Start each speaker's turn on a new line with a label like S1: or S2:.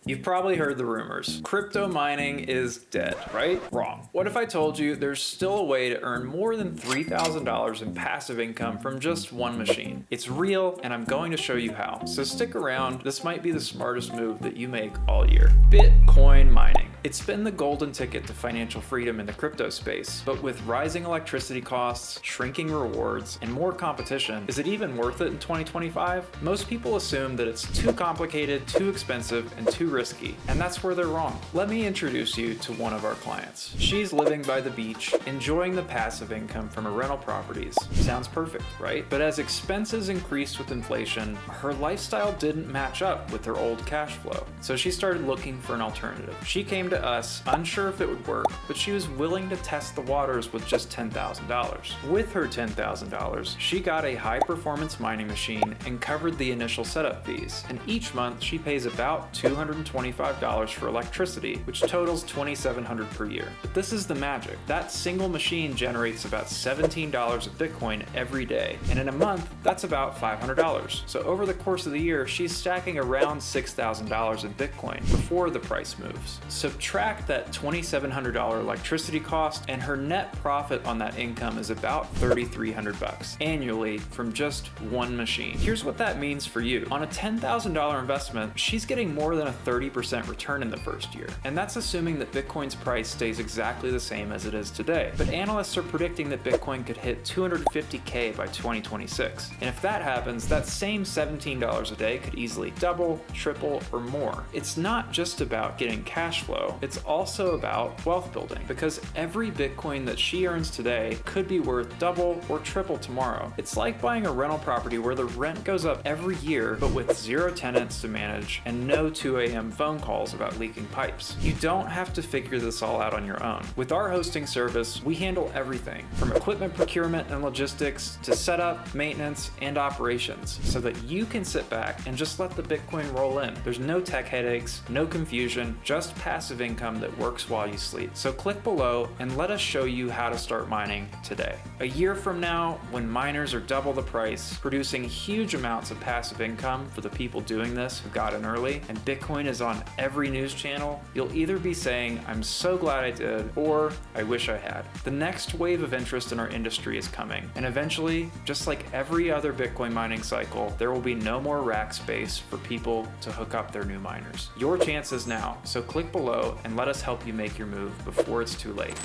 S1: You've probably heard the rumors. Crypto mining is dead, right? Wrong. What if I told you there's still a way to earn more than $3,000 in passive income from just one machine? It's real, and I'm going to show you how. So stick around, this might be the smartest move that you make all year. Bitcoin mining. It's been the golden ticket to financial freedom in the crypto space, but with rising electricity costs, shrinking rewards, and more competition, is it even worth it in 2025? Most people assume that it's too complicated, too expensive, and too risky, and that's where they're wrong. Let me introduce you to one of our clients. She's living by the beach, enjoying the passive income from her rental properties. Sounds perfect, right? But as expenses increased with inflation, her lifestyle didn't match up with her old cash flow. So she started looking for an alternative. She came to us, unsure if it would work, but she was willing to test the waters with just $10,000. With her $10,000, she got a high-performance mining machine and covered the initial setup fees. And each month, she pays about $225 for electricity, which totals $2,700 per year. But this is the magic. That single machine generates about $17 of Bitcoin every day, and in a month, that's about $500. So over the course of the year, she's stacking around $6,000 in Bitcoin before the price moves. Subtract that $2,700 electricity cost, and her net profit on that income is about $3,300 annually from just one machine. Here's what that means for you. On a $10,000 investment, she's getting more than a 30% return in the first year. And that's assuming that Bitcoin's price stays exactly the same as it is today. But analysts are predicting that Bitcoin could hit $250K by 2026. And if that happens, that same $17 a day could easily double, triple, or more. It's not just about getting cash flow, it's also about wealth building, because every Bitcoin that she earns today could be worth double or triple tomorrow. It's like buying a rental property where the rent goes up every year, but with zero tenants to manage and no 2 a.m. phone calls about leaking pipes. You don't have to figure this all out on your own. With our hosting service, we handle everything from equipment procurement and logistics to setup, maintenance, and operations, so that you can sit back and just let the Bitcoin roll in. There's no tech headaches, no confusion, just passive income that works while you sleep. So click below and let us show you how to start mining today. A year from now, when miners are double the price, producing huge amounts of passive income for the people doing this who got in early, and Bitcoin is on every news channel, you'll either be saying, "I'm so glad I did," or "I wish I had." The next wave of interest in our industry is coming, and eventually, just like every other Bitcoin mining cycle, there will be no more rack space for people to hook up their new miners. Your chance is now, so click below and let us help you make your move before it's too late.